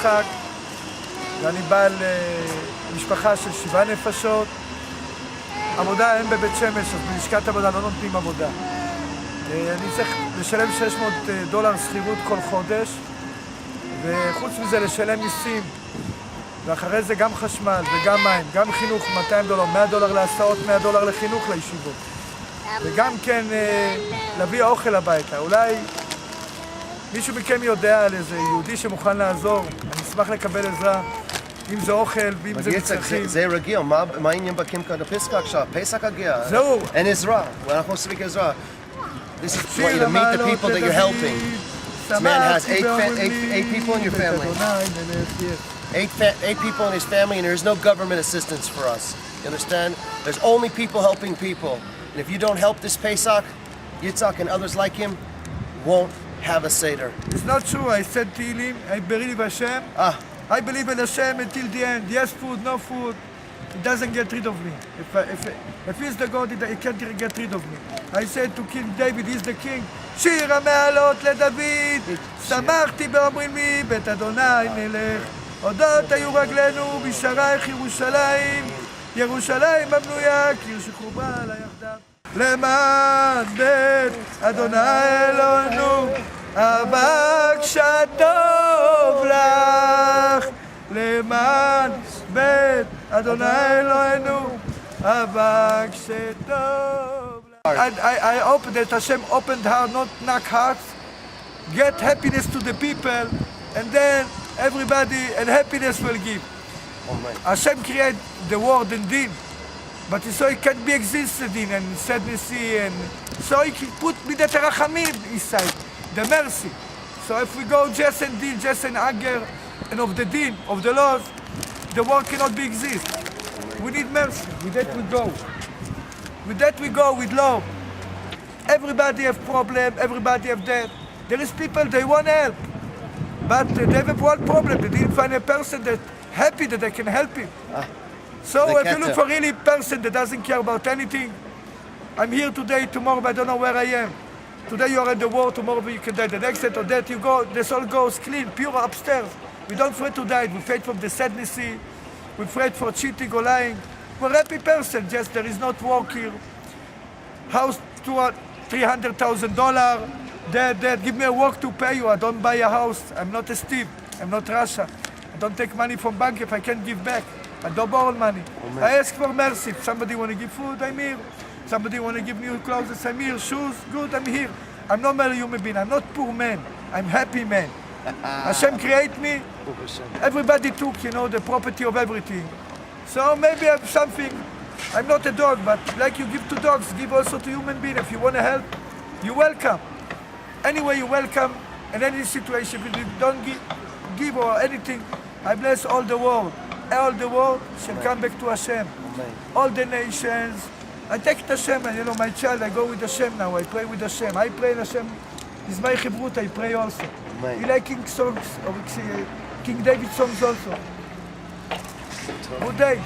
יצחק, ואני בעל משפחה של 7 נפשות. עבודה אין בבית שמש, אז בלשכת עבודה לא נותנים עבודה. אני צריך לשלם $600 שכירות כל חודש, וחוץ מזה לשלם מיסים, ואחרי זה גם חשמל וגם מים, גם חינוך $200, $100 להסעות, $100 לחינוך לישיבות. וגם כן להביא האוכל הביתה. אולי מישהו מכם יודע על איזה יהודי שמוכן לעזור, אני אשמח לקבל עזרה, אם זה אוכל ואם זה מצרכים. זה רגיל, מה העניין בקמחא דפסחא עכשיו? פסח הגיע. זהו. אין עזרה, ואנחנו עושים עזרה. This is what you to meet the people that you're helping. This man has eight people in your family. Eight people in his family, and there's no government assistance for us. You understand? There's only people helping people. And if you don't help this Pesach, Yitzhak and others like him won't have a Seder. It's not true. I said Tehillim, I believe Hashem. I believe in Hashem until the end. Yes food, no food. It doesn't get rid of me. If he's the God, he can't get rid of me. I said to King David, he's the king. שיר המעלות לדוד, שמחתי באומרים לי, בית אדוני נלך. הודות היו רגלינו בשערייך ירושלים, ירושלים הבנויה, קיר שחובה לה יחדיו. למען בית אדוני אלוהינו, אבק שטוב לך. למען בית אדוני אלוהינו, אבק שטוב לך. I hope that Hashem opened heart, not knock hearts. Get happiness to the people, and then everybody and happiness will give. Amen. Hashem created the world and din, but so it can be existed in and sadness and so he put midat harachamim inside, the mercy. So if we go just and din, just and anger, and of the din, of the laws, the world cannot be exist. We need mercy. With that we go. With that we go with love. Everybody have problem, everybody have death. There is people, they want help. But they have one problem, they didn't find a person that happy that they can help him. So if you look for really person that doesn't care about anything, I'm here today, tomorrow I don't know where I am. Today you are in the war, tomorrow you can die. The next day or that you go, the soul goes clean, pure upstairs. We don't afraid to die, we afraid from the sadness, we afraid for cheating or lying. We're a happy person, just there is not work here. House $300,000, Dad, give me a work to pay you. I don't buy a house. I'm not a Steve. I'm not Russia. I don't take money from bank if I can't give back. I don't borrow money. I ask for mercy. If somebody want to give food, I'm here. Somebody want to give new clothes, I'm here. Shoes, good, I'm here. I'm not a human being. I'm not poor man. I'm happy man. Hashem create me. Everybody took, the property of everything. So maybe I have something. I'm not a dog, but like you give to dogs, give also to human being. If you want to help, you're welcome. Anyway, you're welcome in any situation. If you don't give or anything, I bless all the world. All the world shall come back to Hashem. Amen. All the nations. I take it Hashem, and my child, I go with Hashem now. I pray with Hashem. I pray in Hashem. It's my chibrut, I pray also. Amen. You like King songs, or King David songs also. Good day.